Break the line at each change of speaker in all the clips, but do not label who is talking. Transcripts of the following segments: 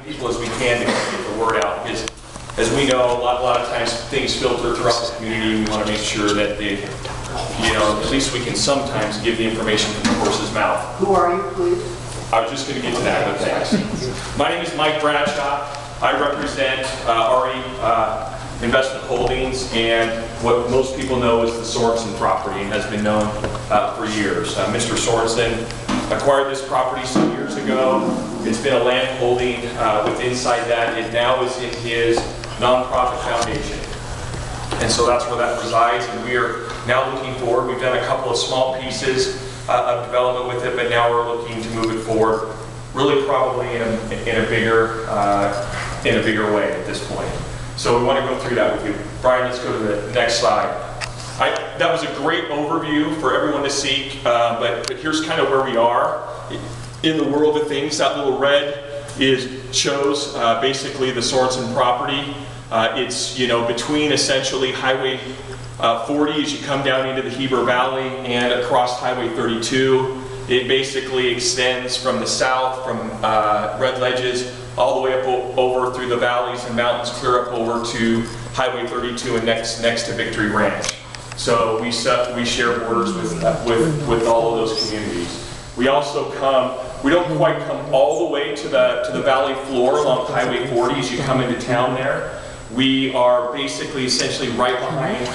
people as we can to get the word out, because as we know, a lot of times things filter throughout the community. We want to make sure that they, at least we can sometimes give the information from the horse's mouth.
Who are you, please?
I was just going to get to that, but thanks. My name is Mike Bradshaw. I represent RE Investment Holdings, and what most people know is the Sorensen property, and has been known for years. Mr. Sorensen acquired this property some years ago. It's been a land holding with inside that. It now is in his nonprofit foundation. And so that's where that resides, and we are now looking forward. We've done a couple of small pieces of development with it, but now we're looking to move it forward, really probably in a bigger way at this point. So we want to go through that with you. Brian, let's go to the next slide. That was a great overview for everyone to see, but here's kind of where we are in the world of things. That little red shows basically the Sorensen property. It's between essentially Highway 40 as you come down into the Heber Valley and across Highway 32. It basically extends from the south, from Red Ledges, all the way up over through the valleys and mountains, clear up over to Highway 32 and next to Victory Ranch. So we share borders with all of those communities. We also we don't quite come all the way to the valley floor along Highway 40 as you come into town there. We are basically essentially right behind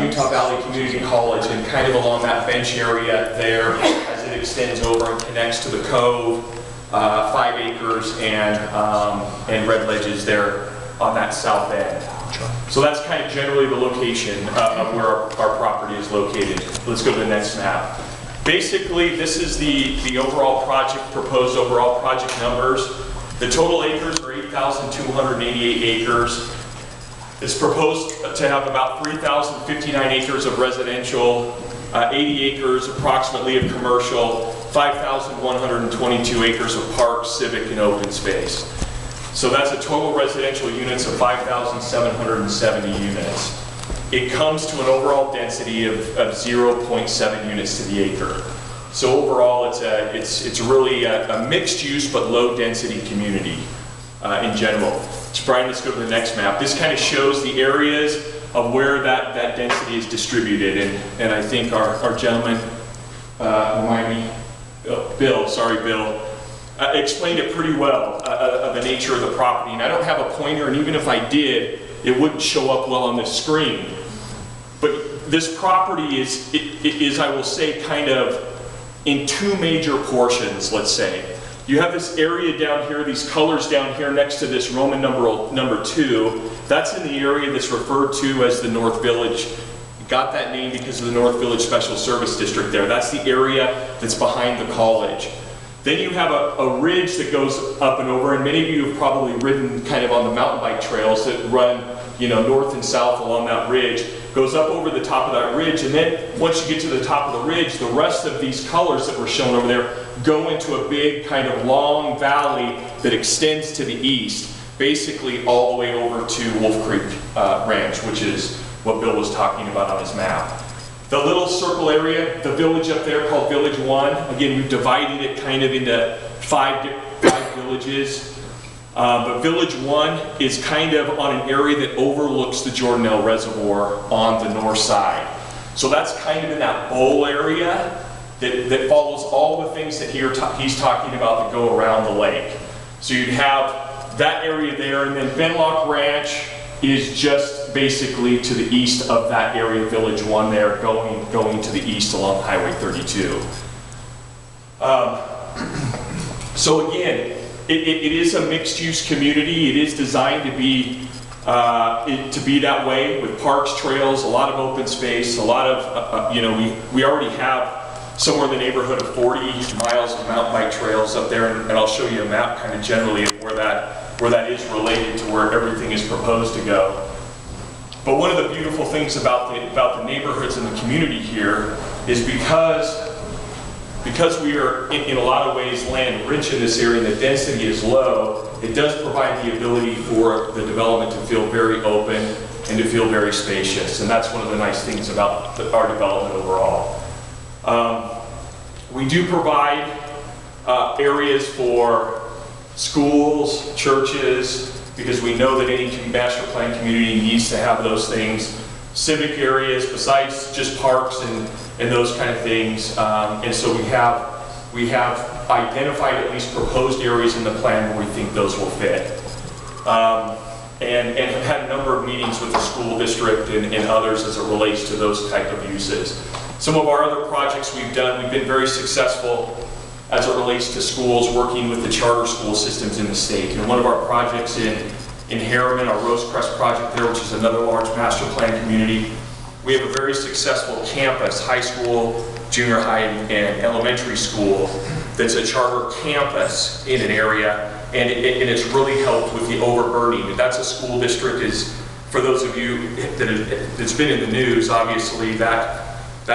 Utah Valley Community College, and kind of along that bench area there as it extends over and connects to the Cove, 5 acres, and Red Ledges there on that south end. So that's kind of generally the location of where our property is located. Let's go to the next map. Basically, this is the overall project, proposed overall project numbers. The total acres are 8,288 acres. It's proposed to have about 3,059 acres of residential, 80 acres approximately of commercial, 5,122 acres of park, civic, and open space. So that's a total residential units of 5,770 units. It comes to an overall density of 0.7 units to the acre. So overall, it's really a mixed use but low density community in general. So Brian, let's go to the next map. This kind of shows the areas of where that density is distributed, and I think our gentleman, remind me, Bill, explained it pretty well of the nature of the property. And I don't have a pointer, and even if I did, it wouldn't show up well on the screen. But this property is, I will say, kind of in two major portions, let's say. You have this area down here, these colors down here next to this Roman number 2. That's in the area that's referred to as the North Village. It got that name because of the North Village Special Service District there. That's the area that's behind the college. Then you have a ridge that goes up and over, and many of you have probably ridden kind of on the mountain bike trails that run, north and south along that ridge. Goes up over the top of that ridge, and then once you get to the top of the ridge, the rest of these colors that were shown over there go into a big kind of long valley that extends to the east, basically all the way over to Wolf Creek Ranch, which is what Bill was talking about on his map. The little circle area, the village up there called Village 1, again, we've divided it kind of into five villages. But Village 1 is kind of on an area that overlooks the Jordanelle Reservoir on the north side. So that's kind of in that bowl area that follows all the things that he's talking about that go around the lake. So you'd have that area there, and then Benlock Ranch is just basically to the east of that area, Village 1 there, going to the east along Highway 32. So again, it is a mixed-use community. It is designed to be that way, with parks, trails, a lot of open space, a lot of we already have somewhere in the neighborhood of 40 miles of mountain bike trails up there, and I'll show you a map kind of generally of where that is related to where everything is proposed to go. But one of the beautiful things about the neighborhoods and the community here is because we are in a lot of ways land rich in this area and the density is low, it does provide the ability for the development to feel very open and to feel very spacious. And that's one of the nice things about our development overall. We do provide areas for schools, churches, because we know that any master plan community needs to have those things. Civic areas, besides just parks and those kind of things. And so we have identified at least proposed areas in the plan where we think those will fit. And have had a number of meetings with the school district and others as it relates to those type of uses. Some of our other projects we've done, we've been very successful as it relates to schools, working with the charter school systems in the state. And one of our projects in Harriman, our Rosecrest project there, which is another large master plan community, we have a very successful campus, high school, junior high, and elementary school that's a charter campus in an area, and it's really helped with the overburdening. That's a school district, is for those of you that's been in the news, obviously that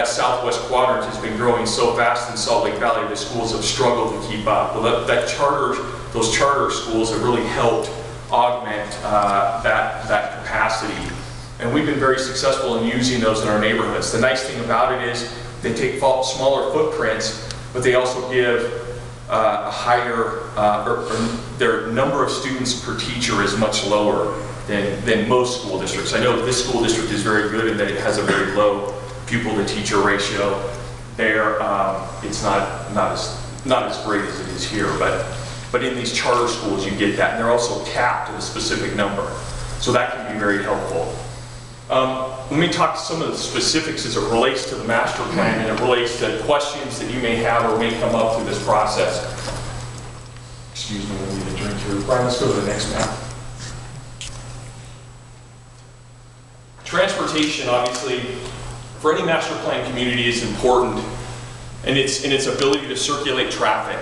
southwest quadrant has been growing so fast in Salt Lake Valley, the schools have struggled to keep up. Well, those charter schools have really helped augment that capacity. And we've been very successful in using those in our neighborhoods. The nice thing about it is they take smaller footprints, but they also give a higher, or their number of students per teacher is much lower than most school districts. I know this school district is very good in that it has a very low pupil to teacher ratio. There, it's not as great as it is here, but in these charter schools you get that, and they're also capped at a specific number. So that can be very helpful. Let me talk some of the specifics as it relates to the master plan and it relates to questions that you may have or may come up through this process. Excuse me, I need a drink here. Brian, let's go to the next map. Transportation, obviously, for any master plan community is important, and its ability to circulate traffic.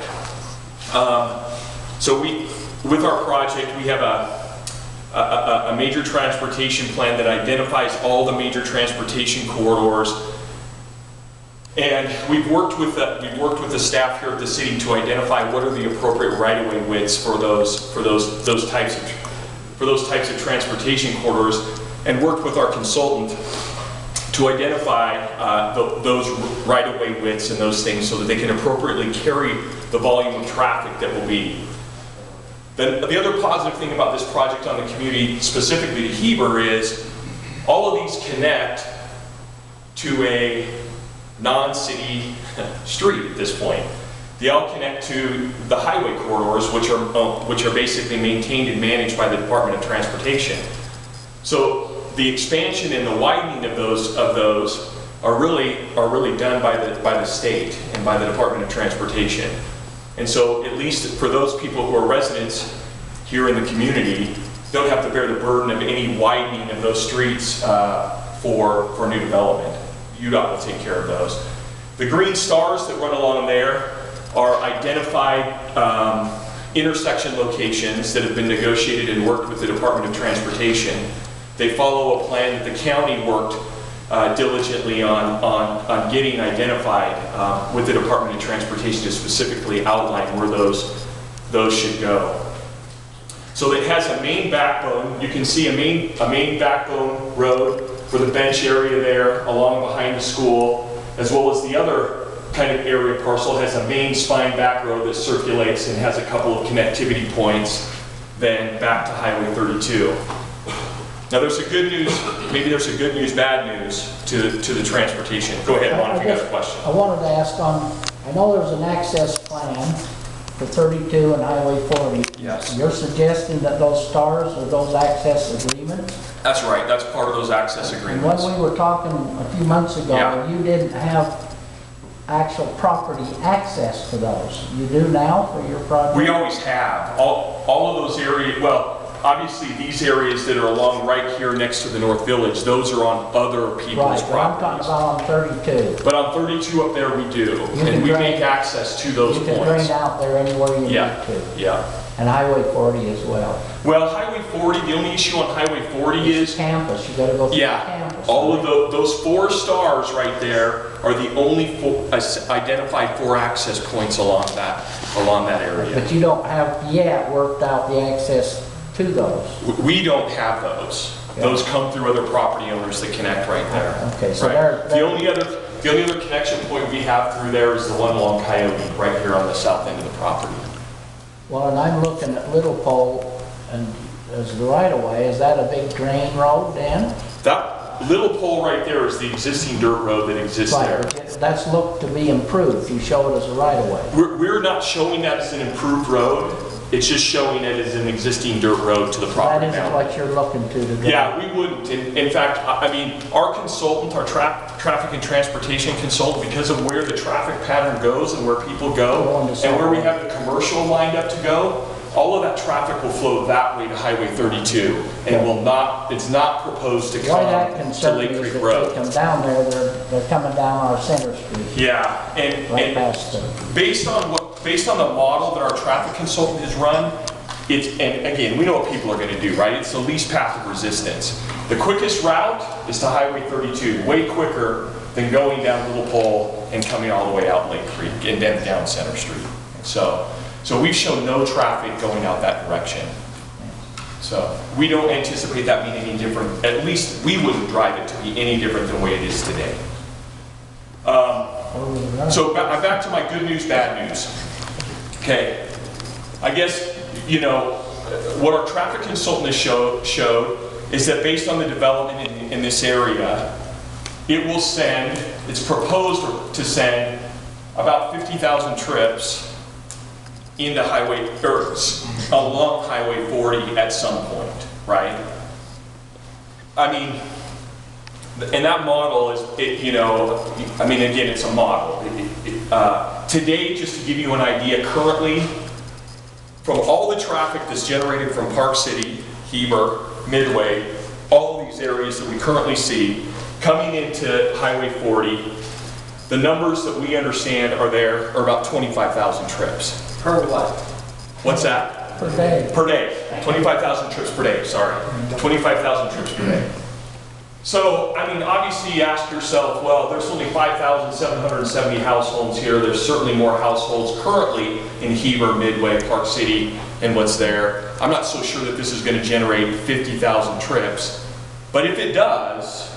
So with our project, we have a major transportation plan that identifies all the major transportation corridors, and we've worked with the staff here at the city to identify what are the appropriate right-of-way widths for those types of transportation corridors, and worked with our consultant to identify those right-of-way widths and those things so that they can appropriately carry the volume of traffic that will be. Then the other positive thing about this project on the community, specifically to Heber, is all of these connect to a non-city street at this point. They all connect to the highway corridors, which are basically maintained and managed by the Department of Transportation. So the expansion and the widening of those are really done by the state and by the Department of Transportation. And so at least for those people who are residents here in the community, don't have to bear the burden of any widening of those streets for new development. UDOT will take care of those. The green stars that run along there are identified intersection locations that have been negotiated and worked with the Department of Transportation. They follow a plan that the county worked diligently on getting identified with the Department of Transportation to specifically outline where those should go. So it has a main backbone. You can see a main backbone road for the bench area there along behind the school, as well as the other kind of area parcel has a main spine back road that circulates and has a couple of connectivity points then back to Highway 32. Now there's a good news, maybe there's a good news, bad news to the transportation. Go ahead, Ron, if you got a question.
I wanted to ask I know there's an access plan for 32 and Highway 40.
Yes.
You're suggesting that those stars are those access agreements?
That's right, that's part of those access agreements.
When we were talking a few months ago,
Yeah.
You didn't have actual property access to those. You do now for your project?
We always have. All of those areas, well, obviously these areas that are along right here next to the North Village, those are on other people's
Right, but I'm talking
properties.
about on 32.
But on 32 up there we do, and we make access to those
You can
points.
drain out there anywhere you
Yeah,
need to.
yeah.
And Highway 40 as well.
Well, Highway 40, the only issue on Highway 40 is,
Campus, you gotta go through the
yeah,
campus.
all of those 4 stars right there are the only identified 4 access points along that area.
But you don't have yet worked out the access to those.
We don't have those.
Yeah.
Those come through other property owners that connect right there.
Okay, so
Right.
they're-
The only other connection point we have through there is the one along Coyote, right here on the south end of the property.
Well, and I'm looking at Little Pole and as the right of way, is that a big drain road then?
That little pole right there is the existing dirt road that exists
Right,
there.
but that's looked to be improved. You show it as a right of way.
We're not showing that as an improved road. It's just showing it as an existing dirt road to the property
That isn't
boundary.
what you're looking to do.
Yeah, we wouldn't. In fact, I mean, our consultant, our traffic and transportation consultant, because of where the traffic pattern goes and where people go, and where we have the commercial lined up to go, all of that traffic will flow that way to Highway 32, and it will not. It's not proposed to
Why that
come to
concern
Lake
is
Creek
that
Road.
they come down there, they're coming down our Center Street,
Yeah,
right
and
past the,
based on the model that our traffic consultant has run, and again, we know what people are going to do, right? It's the least path of resistance. The quickest route is to Highway 32, way quicker than going down Little Pole and coming all the way out Lake Creek and then down Center Street. So we've shown no traffic going out that direction. So we don't anticipate that being any different. At least we wouldn't drive it to be any different than the way it is today. So back to my good news, bad news. Okay, I guess, you know, what our traffic consultant has showed is that based on the development in this area, it will send, it's proposed to send about 50,000 trips into highway, or along Highway 40 at some point, right? I mean, and that model is, you know, I mean, again, it's a model. Today, just to give you an idea, currently, from all the traffic that's generated from Park City, Heber, Midway, all of these areas that we currently see coming into Highway 40, the numbers that we understand are about 25,000 trips.
Per what?
What's that?
per day.
Per day. 25,000 trips per day, sorry. 25,000 trips per day. So, I mean, obviously you ask yourself, well, there's only 5,770 households here. There's certainly more households currently in Heber, Midway, Park City, and what's there. I'm not so sure that this is going to generate 50,000 trips. But if it does,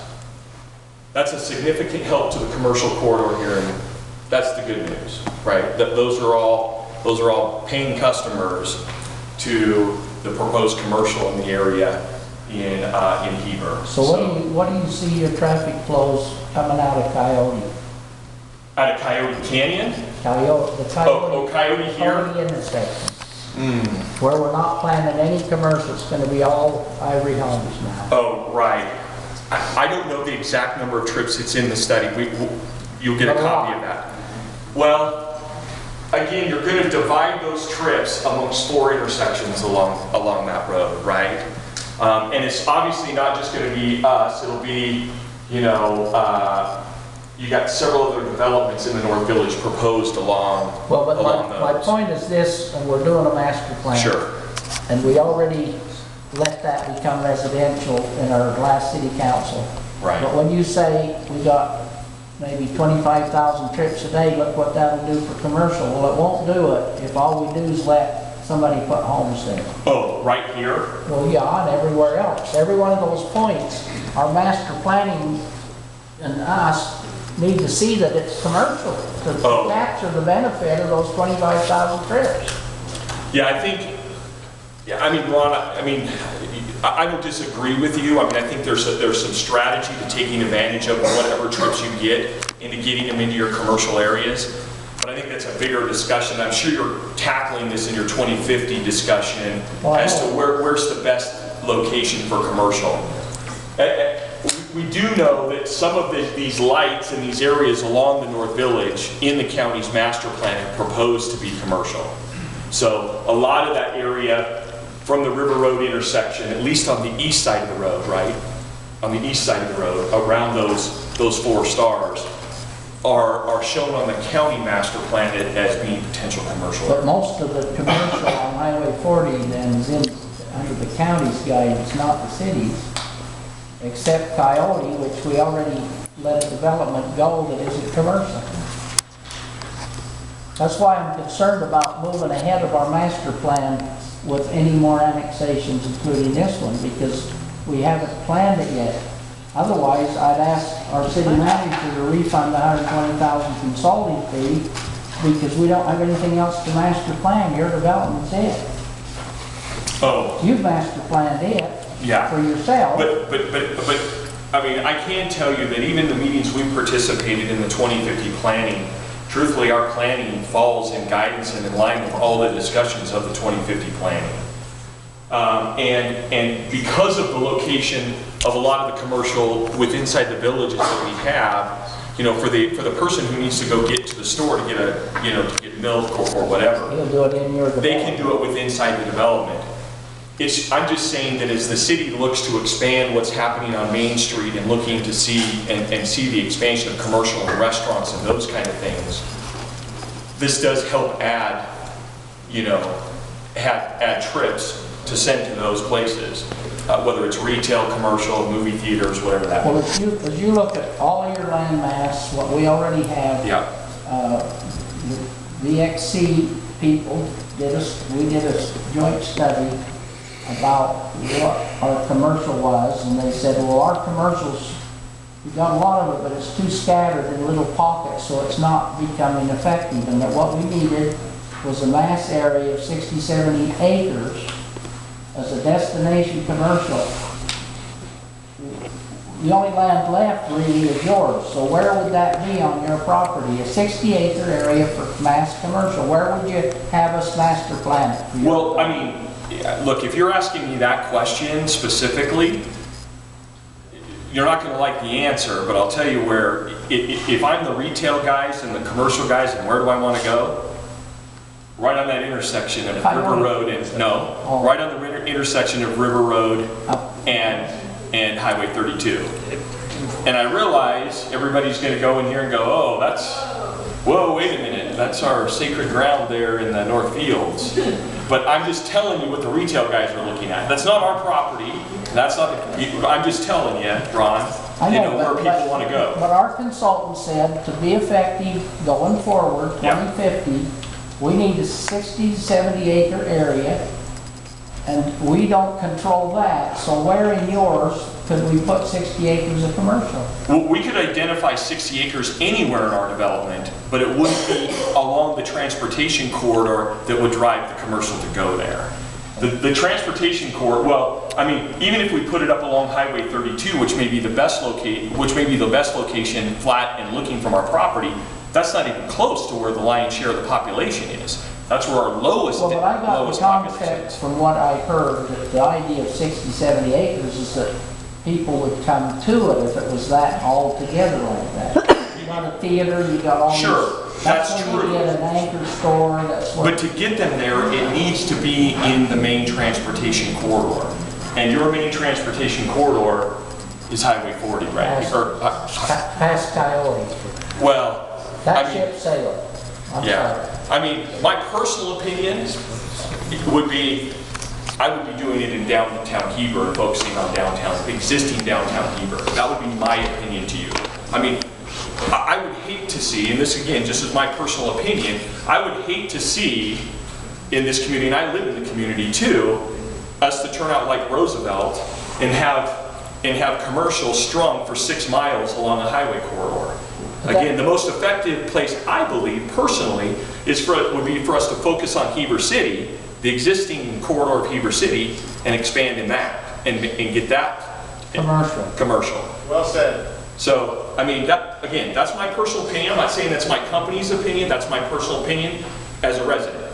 that's a significant help to the commercial corridor here, and that's the good news, right? That those are all paying customers to the proposed commercial in the area in Heber.
So what do you see your traffic flows coming out of Coyote?
Out of Coyote Canyon?
Coyote, the Coyote.
Coyote here?
Coyote intersection. Where we're not planning any commercial, it's gonna be all Ivory Homes now.
Oh, right. I don't know the exact number of trips it's in the study. You'll get a copy of that. Well, again, you're going to divide those trips amongst 4 intersections along that road, right? And it's obviously not just going to be us. It'll be, you know, you got several other developments in the North Village proposed along
Well, but my
those.
point is this, and we're doing a master plan.
Sure.
And we already let that become residential in our last city council.
Right.
But when you say we got maybe 25,000 trips a day, look what that'll do for commercial. Well, it won't do it if all we do is let somebody put homes there.
Oh, right here?
Well, yeah, and everywhere else. Every one of those points, our master planning and us need to see that it's commercial to capture the benefit of those 25,000 trips.
Yeah, I think, I mean, Ron, I don't disagree with you. I mean, I think there's some strategy to taking advantage of whatever trips you get into getting them into your commercial areas. But I think that's a bigger discussion. I'm sure you're tackling this in your 2050 discussion as to where's the best location for commercial. We do know that some of these lights in these areas along the North Village in the county's master plan are proposed to be commercial. So a lot of that area from the River Road intersection, at least on the east side of the road, right? On the east side of the road, around those 4 stars, are shown on the county master plan as being potential commercial.
But most of the commercial on Highway 40 then is under the county's guidance, not the city's, except Coyote, which we already let a development go that isn't commercial. That's why I'm concerned about moving ahead of our master plan with any more annexations, including this one, because we haven't planned it yet. Otherwise, I'd ask our city manager to refund the $120,000 consulting fee because we don't have anything else to master plan. Your development's it.
Oh,
You've master planned it
yeah.
for yourself.
But, I mean, I can tell you that even the meetings we participated in the 2050 planning, truthfully, our planning falls in guidance and in line with all the discussions of the 2050 planning. And because of the location of a lot of the commercial inside the villages that we have, you know, for the person who needs to go get to the store to get to get milk or whatever,
You'll do it in your development.
they can do it inside the development. I'm just saying that as the city looks to expand what's happening on Main Street and looking to see and see the expansion of commercial and restaurants and those kind of things, this does help add, you know, add trips to send to those places, whether it's retail, commercial, movie theaters, whatever that
Well,
is.
as you look at all of your land mass, what we already have,
Yeah.
the VXC people we did a joint study about what our commercial was, and they said, well, our commercials, we've got a lot of it, but it's too scattered in little pockets, so it's not becoming effective, and that what we needed was a mass area of 60, 70 acres as a destination commercial. The only land left really is yours, so where would that be on your property? A 60-acre area for mass commercial. Where would you have us master plan it?
Well, I mean, look, if you're asking me that question specifically, you're not going to like the answer, but I'll tell you where, if I'm the retail guys and the commercial guys, and where do I want to go? Right on that intersection of River Road and, no, right on the intersection of River Road and Highway 32. And I realize everybody's going to go in here and go, oh, whoa, wait a minute, that's our sacred ground there in the North Fields. But I'm just telling you what the retail guys are looking at. That's not our property. That's not I'm just telling you, Ron, where people want to go.
But our consultant said to be effective going forward, 2050, we need a 60, 70 acre area, and we don't control that. So where in yours could we put 60 acres of commercial?
Well, we could identify 60 acres anywhere in our development, but it wouldn't be along the transportation corridor that would drive the commercial to go there. The transportation corridor, well, I mean, even if we put it up along Highway 32, which may be the best location, flat and looking from our property, that's not even close to where the lion's share of the population is. That's where our lowest
Well, but I got the
population
concept
is.
from what I heard, that the idea of 60, 70 acres is that people would come to it if it was that all together like that. You got a theater, you got all
Sure,
these,
that's
when
true.
you get an anchor store, that's what.
But to get them there, it needs to be in the main transportation corridor. And your main transportation corridor is Highway 40, right?
Past Coyote.
Well,
That ship sailed. I'm sorry.
I mean, my personal opinion would be, I would be doing it in downtown Heber and focusing on existing downtown Heber. That would be my opinion to you. I mean, I would hate to see, and this again, just as my personal opinion, I would hate to see in this community, and I live in the community too, us to turn out like Roosevelt and have commercials strung for 6 miles along a highway corridor. Again, the most effective place, I believe, personally, would be for us to focus on Heber City, the existing corridor of Heber City, and expand in that, and get that commercial.
Well said.
So, I mean, again, that's my personal opinion. I'm not saying that's my company's opinion. That's my personal opinion as a resident.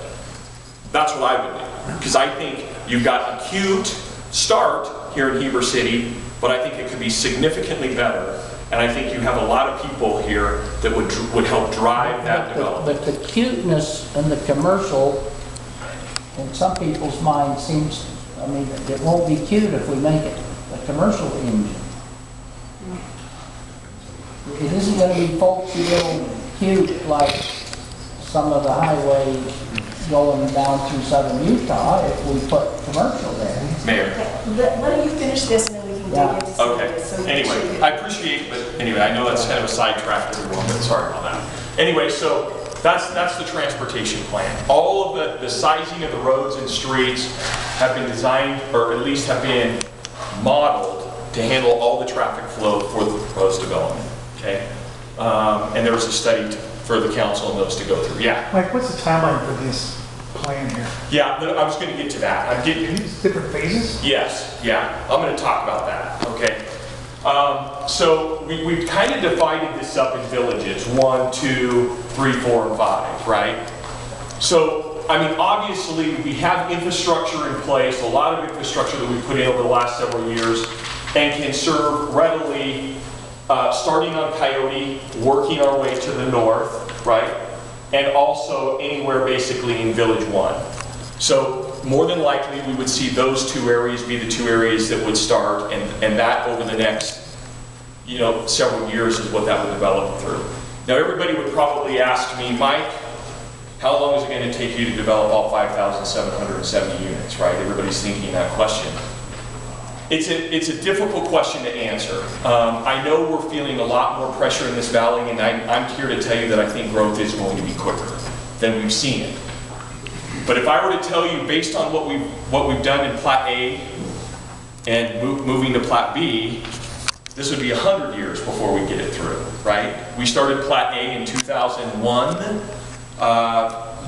That's what I would do. Because I think you've got a cute start here in Heber City, but I think it could be significantly better. And I think you have a lot of people here that would help drive that development.
But the cuteness and the commercial, in some people's minds, seems, I mean, it won't be cute if we make it a commercial engine. It isn't going to be folksy little cute like some of the highways going down through southern Utah if we put commercial there.
Mayor.
Why don't you finish this and then we can dig into some of
Okay.
this. So
Anyway, I appreciate it, but anyway, I know that's kind of a sidetrack to everyone, but sorry about that. Anyway, so that's the transportation plan. All of the sizing of the roads and streets have been designed, or at least have been modeled to handle all the traffic flow for the proposed development. Okay, and there was a study for the council and those to go through. Yeah.
Mike, what's the timeline for this plan here?
Yeah, I was going to get to that. I'm getting.
These different phases?
Yes, yeah. I'm going to talk about that. Okay. So we've kind of divided this up in villages, 1, 2, 3, 4, and 5, right? So, I mean, obviously we have infrastructure in place, a lot of infrastructure that we put in over the last several years, and can serve readily, starting on Coyote, working our way to the north, right? And also anywhere basically in Village 1. So more than likely we would see those two areas be the two areas that would start, and that over the next, you know, several years is what that would develop through. Now everybody would probably ask me, Mike, how long is it going to take you to develop all 5,770 units, right? Everybody's thinking that question. It's a difficult question to answer. I know we're feeling a lot more pressure in this valley, and I'm here to tell you that I think growth is going to be quicker than we've seen it. But if I were to tell you, based on what we've done in Plat A and moving to Plat B, this would be 100 years before we get it through, right? We started Plat A in 2001.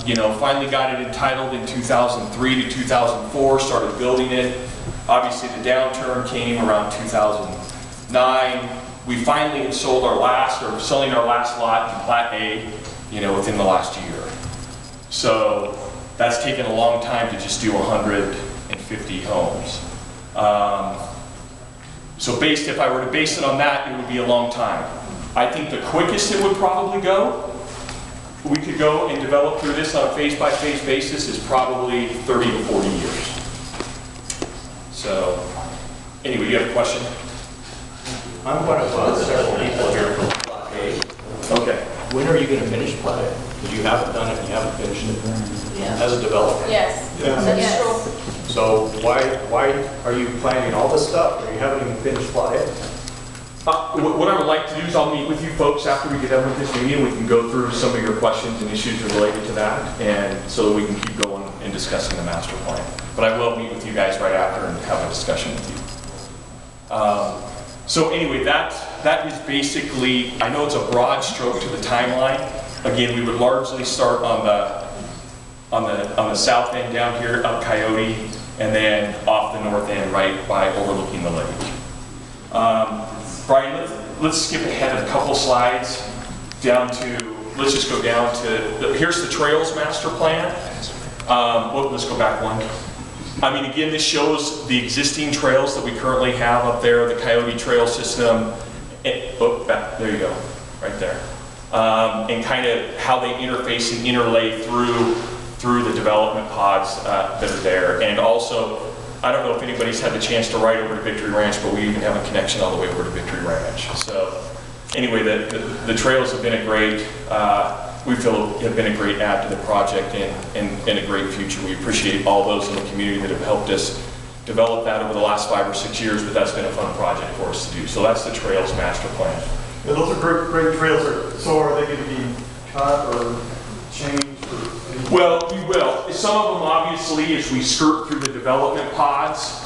You know, finally got it entitled in 2003 to 2004, started building it. Obviously the downturn came around 2009. We finally sold our last, or selling our last lot in Plat A, you know, within the last year. So that's taken a long time to just do 150 homes. So if I were to base it on that, it would be a long time. I think the quickest it would probably go, we could go and develop through this on a phase-by-phase basis, is probably 30 to 40 years. So, anyway, you have a question?
I'm one of several people here from Plat A.
Okay.
When are you going to finish Plat A? Because you haven't done it and you haven't finished it as a developer.
Yes. That's true.
So why are you planning all this stuff or you haven't even finished Plat A?
What I would like to do is I'll meet with you folks after we get done with this meeting. We can go through some of your questions and issues related to that, and so that we can keep going and discussing the master plan. But I will meet with you guys right after and have a discussion with you. So anyway, that is basically, I know it's a broad stroke to the timeline. Again, we would largely start on the south end down here up Coyote, and then off the north end right by overlooking the lake. Brian, let's skip ahead a couple slides down to, let's just go down to, here's the Trails Master Plan. Let's go back one. I mean, again, this shows the existing trails that we currently have up there, the Coyote Trail System. There you go, right there. And kind of how they interface and interlay through the development pods that are there. And also, I don't know if anybody's had the chance to ride over to Victory Ranch, but we even have a connection all the way over to Victory Ranch. So anyway, the trails have been a great, we feel have been a great add to the project and a great future. We appreciate all those in the community that have helped us develop that over the last 5 or 6 years, but that's been a fun project for us to do. So that's the Trails Master Plan.
Yeah, those are great trails. So are they going to be cut or changed?
Well, we will. Some of them, obviously, as we skirt through the development pods,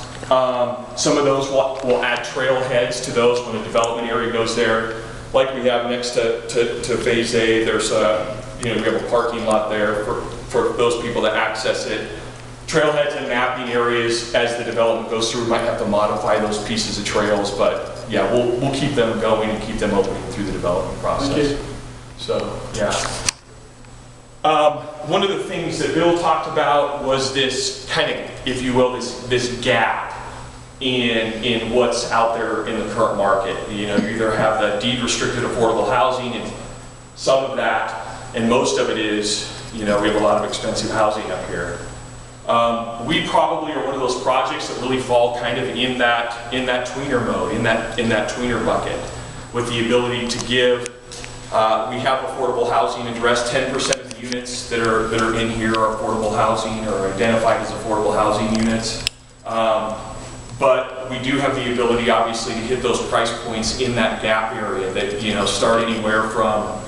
some of those will add trailheads to those when the development area goes there. Like we have next to Phase A, there's we have a parking lot there for those people to access it. Trailheads and mapping areas, as the development goes through, we might have to modify those pieces of trails, but yeah, we'll keep them going and keep them open through the development process. So, yeah. One of the things that Bill talked about was this kind of, if you will, this gap in what's out there in the current market. You know, you either have the deed restricted affordable housing, and some of that, and most of it is, we have a lot of expensive housing up here. We probably are one of those projects that really fall kind of in that tweener mode, in that tweener bucket, with the ability to give. We have affordable housing addressed. 10% of the units that are in here are affordable housing or identified as affordable housing units. But we do have the ability, obviously, to hit those price points in that gap area that start anywhere from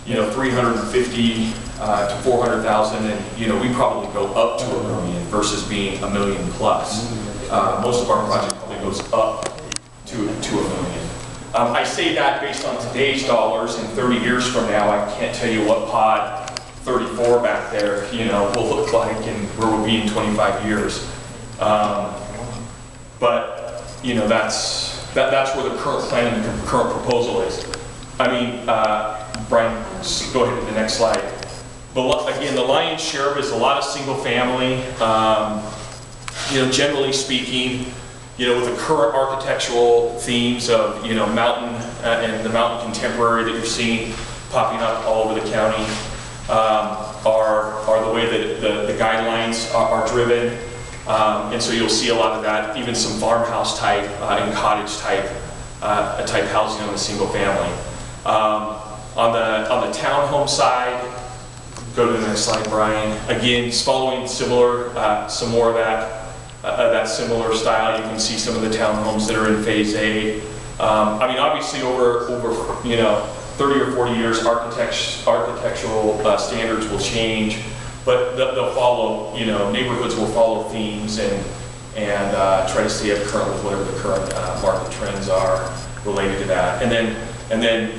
350 to 400,000, and we probably go up to $1 million versus being $1 million plus. Most of our project probably goes up to $1 million. I say that based on today's dollars, and 30 years from now, I can't tell you what pod 34 back there, will look like and where we'll be in 25 years. But, that's where the current plan and the current proposal is. I mean, Brian, just go ahead to the next slide. But again, the lion's share of it is a lot of single family. Generally speaking, with the current architectural themes of, mountain and the mountain contemporary that you're seeing popping up all over the county are the way that the guidelines are driven. And so you'll see a lot of that, even some farmhouse type and cottage type housing on the single family. On the townhome side, go to the next slide, Brian. Again, it's following similar, some more of that similar style. You can see some of the townhomes that are in phase A. I mean, obviously over 30 or 40 years, architectural standards will change, but they'll follow, neighborhoods will follow themes and try to stay up current with whatever the current market trends are related to that. And then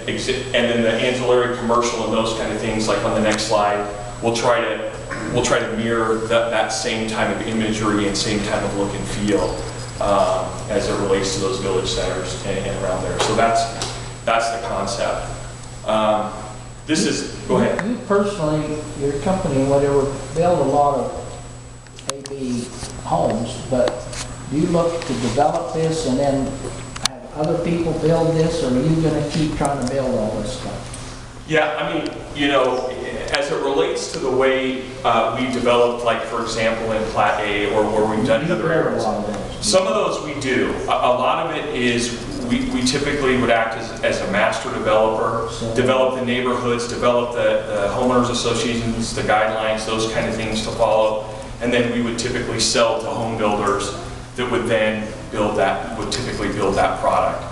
the ancillary commercial and those kind of things, like on the next slide, we'll try to mirror that same type of imagery and same type of look and feel as it relates to those village centers and around there. So that's the concept. Go ahead.
You personally, your company, whatever, build a lot of AB homes, but do you look to develop this and then have other people build this, or are you going to keep trying to build all this stuff?
Yeah, I mean, as it relates to the way we developed, like for example in Plat A or where we've done in other areas, some of those we do. A lot of it is we typically would act as a master developer, develop the neighborhoods, develop the homeowners associations, the guidelines, those kind of things to follow, and then we would typically sell to home builders that would then typically build that product.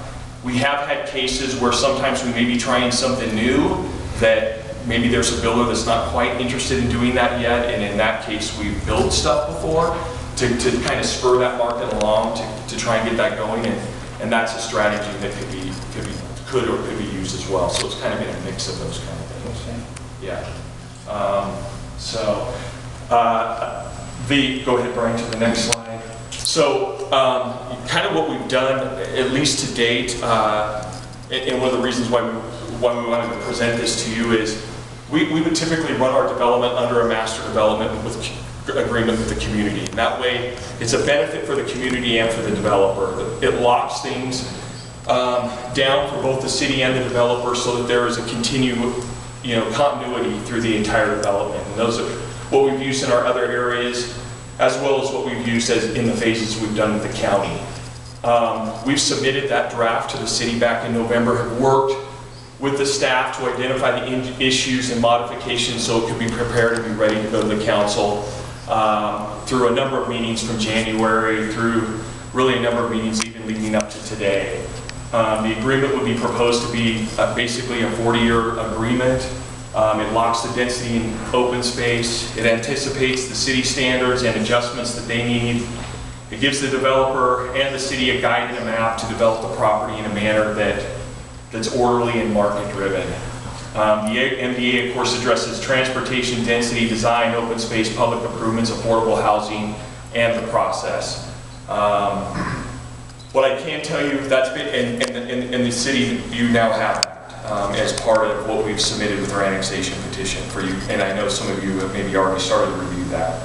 We have had cases where sometimes we may be trying something new that maybe there's a builder that's not quite interested in doing that yet, and in that case we've built stuff before to kind of spur that market along, to try and get that going, and that's a strategy that could be used as well. So it's kind of in a mix of those kind of things. Yeah. Go ahead, Brian, to the next slide. So kind of what we've done, at least to date, and one of the reasons why we wanted to present this to you is we would typically run our development under a master development agreement with the community. And that way, it's a benefit for the community and for the developer. It locks things down for both the city and the developer so that there is a continuity through the entire development. And those are what we've used in our other areas, as well as what we've used in the phases we've done with the county. We've submitted that draft to the city back in November, have worked with the staff to identify the issues and modifications so it could be prepared to be ready to go to the council through a number of meetings from January through really a number of meetings even leading up to today. The agreement would be proposed to be basically a 40-year agreement. It locks the density in open space. It anticipates the city standards and adjustments that they need. It gives the developer and the city a guide and a map to develop the property in a manner that's orderly and market-driven. The MDA, of course, addresses transportation, density, design, open space, public improvements, affordable housing, and the process. What I can tell you, that's been, and the city, you now have that as part of what we've submitted with our annexation petition for you. And I know some of you have maybe already started to review that.